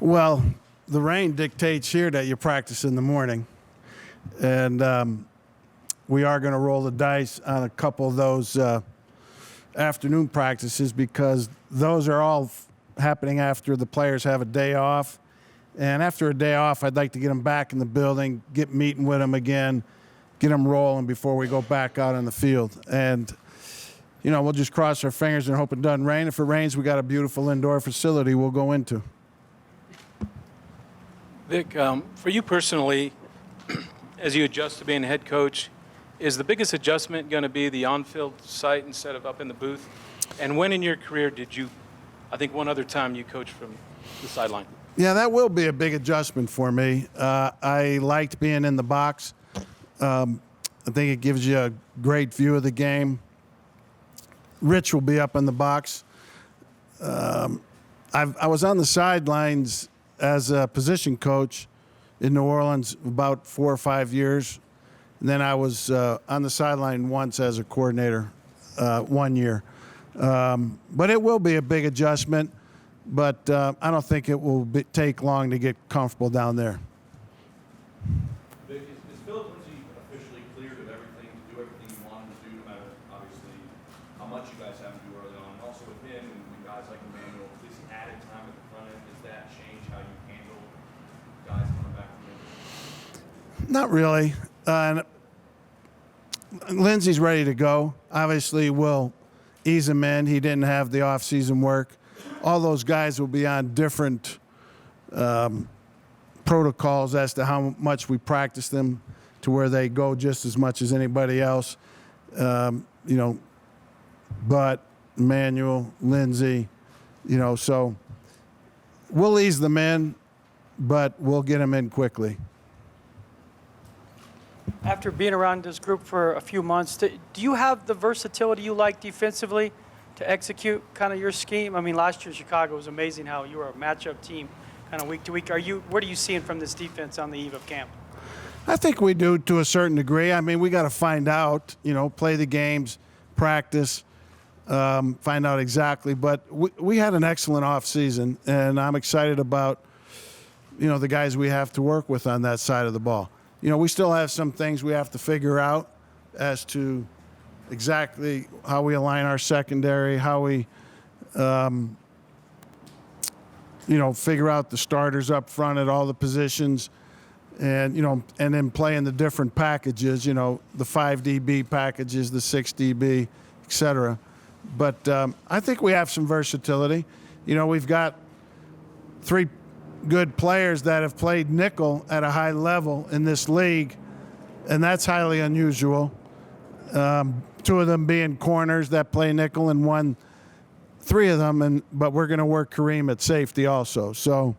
Well, the rain dictates here that you practice in the morning. And we are going to roll the dice on a couple of those afternoon practices because those are all happening after the players have a day off. And after a day off, I'd like to get them back in the building, get meeting with them again, get them rolling before we go back out on the field. And, we'll just cross our fingers and hope it doesn't rain. If it rains, we got a beautiful indoor facility we'll go into. Vic, for you personally, as you adjust to being a head coach, is the biggest adjustment going to be the on-field site instead of up in the booth? And when in your career did you, I think one other time you coached from the sideline? Yeah, that will be a big adjustment for me. I liked being in the box. I think it gives you a great view of the game. Rich will be up in the box. I was on the sidelines as a position coach in New Orleans about 4 or 5 years. And then I was on the sideline once as a coordinator 1 year. But it will be a big adjustment. But I don't think it will take long to get comfortable down there. Vic, is Phillip Lindsay officially cleared of everything to do everything you wanted to do, no matter, obviously, how much you guys have to do early on? And also with him and guys like Emmanuel, this added time at the front end, does that change how you handle guys coming back from injury? Not really. Lindsay's ready to go. Obviously, we'll ease him in. He didn't have the off-season work. All those guys will be on different protocols as to how much we practice them to where they go just as much as anybody else. But Emmanuel, Lindsay, so we'll ease them in, but we'll get them in quickly. After being around this group for a few months, do you have the versatility you like defensively to execute kind of your scheme? I mean, last year Chicago was amazing how you were a matchup team kind of week to week. What are you seeing from this defense on the eve of camp? I think we do to a certain degree. I mean, we got to find out, play the games, practice, find out exactly. But we had an excellent offseason, and I'm excited about, the guys we have to work with on that side of the ball. We still have some things we have to figure out as to exactly how we align our secondary, how we, figure out the starters up front at all the positions, and and then playing the different packages, the 5 DB packages, the 6 DB, et cetera. But I think we have some versatility. We've got 3 good players that have played nickel at a high level in this league, and that's highly unusual. 2 of them being corners that play nickel, and 3 of them, but we're going to work Kareem at safety also. So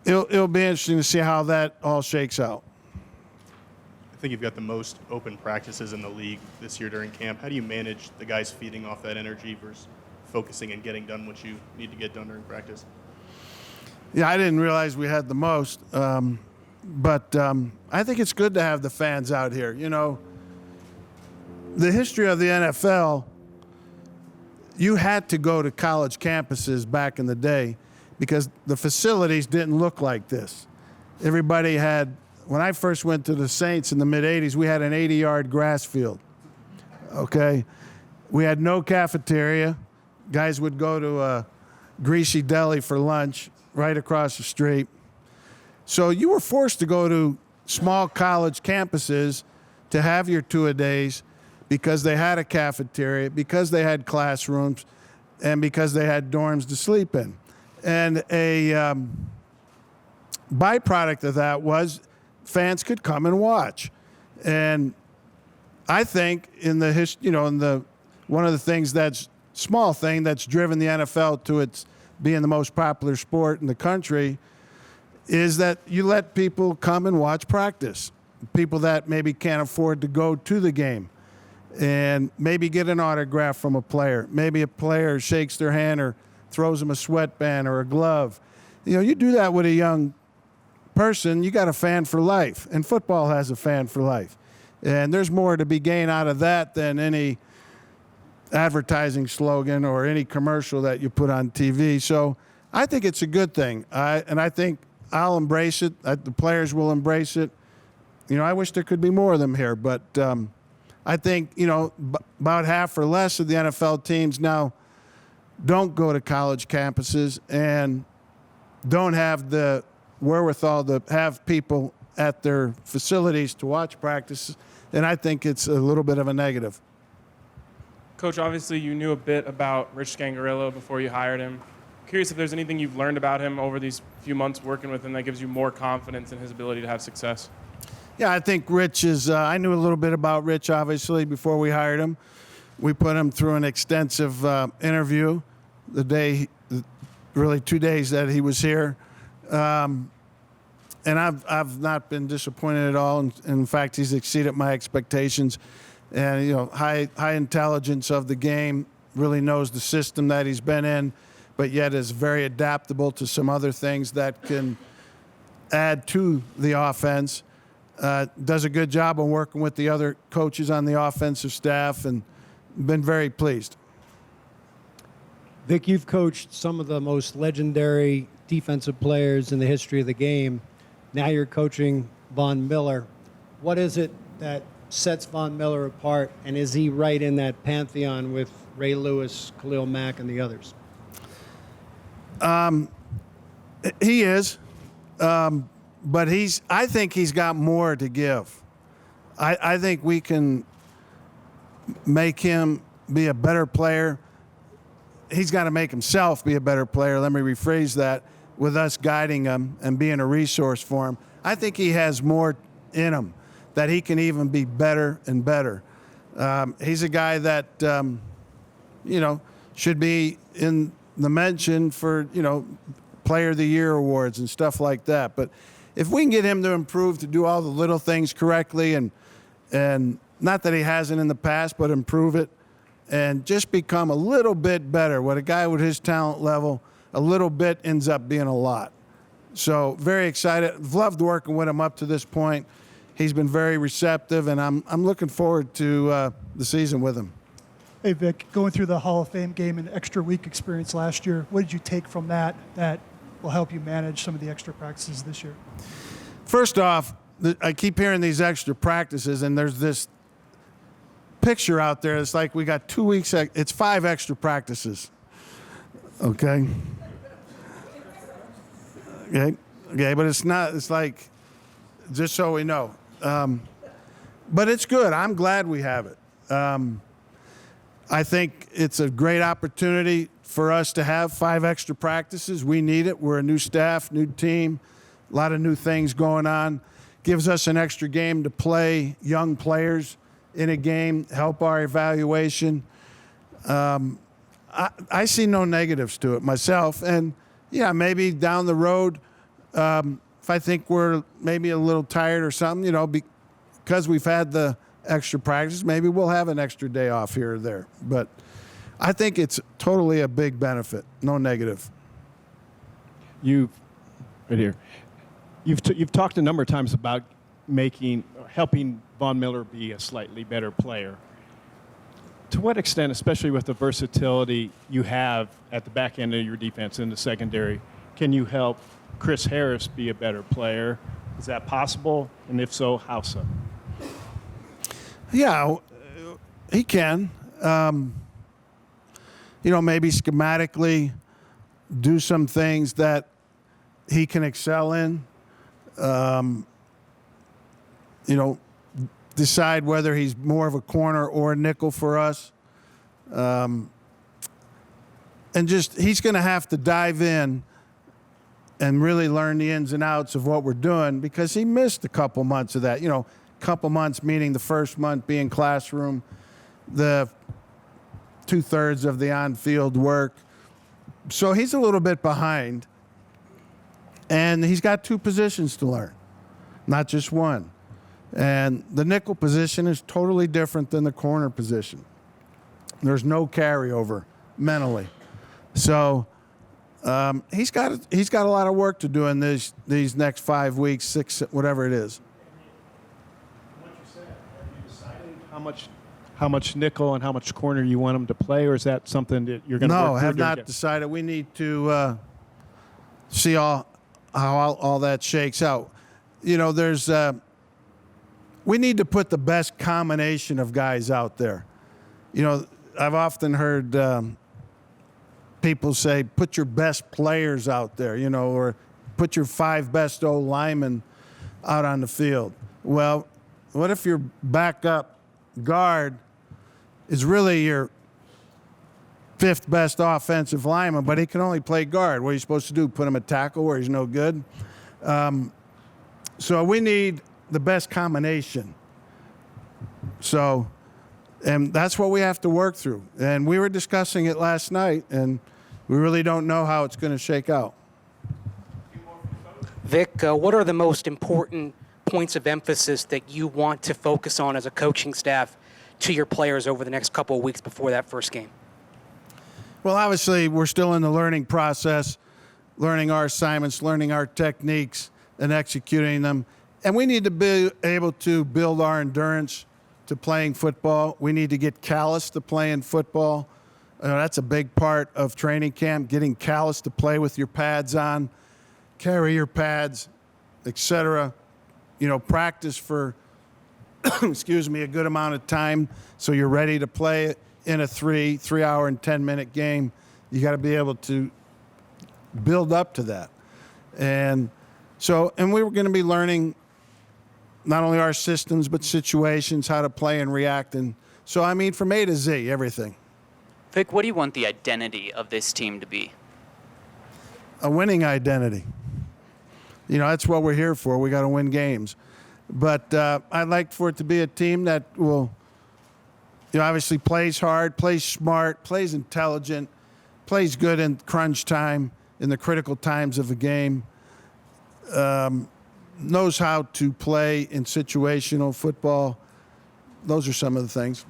it'll be interesting to see how that all shakes out. I think you've got the most open practices in the league this year during camp. How do you manage the guys feeding off that energy versus focusing and getting done what you need to get done during practice? Yeah, I didn't realize we had the most, but I think it's good to have the fans out here. The history of the NFL, you had to go to college campuses back in the day because the facilities didn't look like this. Everybody had, when I first went to the Saints in the mid-'80s, we had an 80-yard grass field, okay? We had no cafeteria. Guys would go to a greasy deli for lunch right across the street. So you were forced to go to small college campuses to have your two-a-days because they had a cafeteria, because they had classrooms, and because they had dorms to sleep in. And a byproduct of that was fans could come and watch. And I think in the one of the things that's small thing that's driven the NFL to its being the most popular sport in the country is that you let people come and watch practice. People that maybe can't afford to go to the game and maybe get an autograph from a player. Maybe a player shakes their hand or throws them a sweatband or a glove. You do that with a young person, you got a fan for life, and football has a fan for life. And there's more to be gained out of that than any advertising slogan or any commercial that you put on TV. So I think it's a good thing. And I think I'll embrace it. The players will embrace it. I wish there could be more of them here, but I think, about half or less of the NFL teams now don't go to college campuses and don't have the wherewithal to have people at their facilities to watch practice, and I think it's a little bit of a negative. Coach, obviously you knew a bit about Rich Scangarello before you hired him. Curious if there's anything you've learned about him over these few months working with him that gives you more confidence in his ability to have success. Yeah, I think Rich is I knew a little bit about Rich, obviously, before we hired him. We put him through an extensive interview really 2 days that he was here. And I've not been disappointed at all. And in fact, he's exceeded my expectations. And high intelligence of the game, really knows the system that he's been in, but yet is very adaptable to some other things that can add to the offense. Does a good job of working with the other coaches on the offensive staff, and been very pleased. Vic, you've coached some of the most legendary defensive players in the history of the game. Now you're coaching Von Miller. What is it that sets Von Miller apart, and is he right in that pantheon with Ray Lewis, Khalil Mack, and the others? He is, but I think he's got more to give. I think we can make him be a better player. He's got to make himself be a better player. Let me rephrase that. With us guiding him and being a resource for him, I think he has more in him, that he can even be better and better. He's a guy that, should be in the mention for, Player of the Year awards and stuff like that. But if we can get him to improve, to do all the little things correctly, and not that he hasn't in the past, but improve it and just become a little bit better. What a guy with his talent level, a little bit ends up being a lot. So very excited. I've loved working with him up to this point. He's been very receptive, and I'm looking forward to the season with him. Hey, Vic, going through the Hall of Fame game and extra week experience last year, what did you take from that will help you manage some of the extra practices this year? First off, I keep hearing these extra practices, and there's this picture out there. It's like we got 2 weeks. It's 5 extra practices. Okay. Okay, but it's not. It's like, just so we know. But it's good. I'm glad we have it. I think it's a great opportunity for us to have 5 extra practices. We need it. We're a new staff, new team, a lot of new things going on. Gives us an extra game to play young players in a game, help our evaluation. I see no negatives to it myself. And, yeah, maybe down the road, if I think we're maybe a little tired or something, because we've had the extra practice, maybe we'll have an extra day off here or there. But I think it's totally a big benefit, no negative. You've talked a number of times about helping Von Miller be a slightly better player. To what extent, especially with the versatility you have at the back end of your defense in the secondary, can you help Chris Harris be a better player? Is that possible? And if so, how so? Yeah, he can. Maybe schematically do some things that he can excel in. Decide whether he's more of a corner or a nickel for us. And he's going to have to dive in and really learn the ins and outs of what we're doing, because he missed a couple months of that. Couple months meaning the first month being classroom, the 2/3 of the on-field work. So he's a little bit behind, and he's got 2 positions to learn, not just one. And the nickel position is totally different than the corner position. There's no carryover mentally. So he's got a lot of work to do in these next 5 weeks, 6, whatever it is. What you said, have you decided how much nickel and how much corner you want him to play, or is that something that you're going to work through? No, have not decided. We need to see how all that shakes out. You know, we need to put the best combination of guys out there. You know, I've often heard people say, put your best players out there, you know, or put your 5 best O linemen out on the field. Well, what if your backup guard is really your 5th best offensive lineman, but he can only play guard? What are you supposed to do? Put him at tackle where he's no good? So we need the best combination. So, and that's what we have to work through. And we were discussing it last night, and we really don't know how it's going to shake out. Vic, what are the most important points of emphasis that you want to focus on as a coaching staff to your players over the next couple of weeks before that first game? Well, obviously, we're still in the learning process, learning our assignments, learning our techniques, and executing them. And we need to be able to build our endurance to playing football. We need to get callous to playing football. That's a big part of training camp, getting callous to play with your pads on, carry your pads, etc. You know, practice for, excuse me, a good amount of time so you're ready to play in a 3 hour and 10-minute game. You got to be able to build up to that. And we were going to be learning not only our systems, but situations, how to play and react. And so, I mean, from A to Z, everything. Vic, what do you want the identity of this team to be? A winning identity. You know, that's what we're here for. We got to win games. But I'd like for it to be a team that will, you know, obviously plays hard, plays smart, plays intelligent, plays good in crunch time, in the critical times of a game, knows how to play in situational football. Those are some of the things.